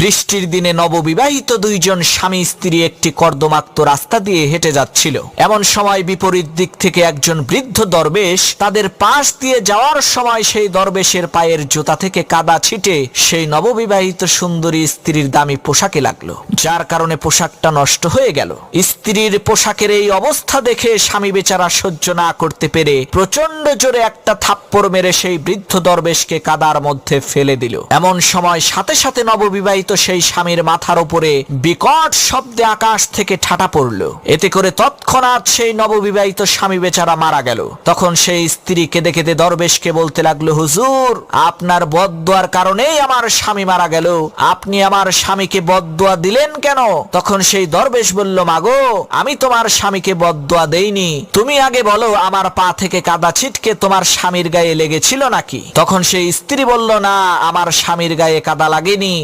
বৃষ্টির দিনে নববিবাহিত দুইজন স্বামী স্ত্রী একটি কর্দমাক্ত রাস্তা দিয়ে হেঁটে যাচ্ছিল। এমন সময় বিপরীত দিক থেকে একজন বৃদ্ধ দরবেশ তাদের পাশ দিয়ে যাওয়ার সময় সেই দরবেশের পায়ের জুতা থেকে কাদা ছিটে সেই নববিবাহিত সুন্দরী স্ত্রীর দামি পোশাকে লাগলো, যার কারণে পোশাকটা নষ্ট হয়ে গেল। স্ত্রীর পোশাকের এই অবস্থা দেখে স্বামী বেচারা সহ্য না করতে পেরে প্রচন্ড জোরে একটা থাপ্পড় মেরে সেই বৃদ্ধ দরবেশকে কাদার মধ্যে ফেলে দিল। এমন সময় সাথে সাথে নববিবাহিত সেই স্বামীর মাথার উপরে বিকট শব্দে আকাশ থেকে ঠাটা পড়ল। এতে করে তৎক্ষণাৎ সেই নববিবাহিত স্বামী বেচারা মারা গেল। তখন সেই স্ত্রী কেঁদে কেঁদে দরবেশকে বলতে লাগলো, হুজুর, আপনার বদদোয়ার কারণেই আমার স্বামী মারা গেল, আপনি আমার স্বামীকে বদদোয়া দিলেন কেন? তখন সেই দরবেশ বলল, মাগো, আমি তোমার স্বামীকে বদদোয়া দেইনি, তুমি আগে বলো আমার পা থেকে কাদা ছিটকে তোমার স্বামীর গায়ে লেগেছিল নাকি? তখন সেই স্ত্রী বলল, না, আমার স্বামীর গায়ে কাদা লাগেনি।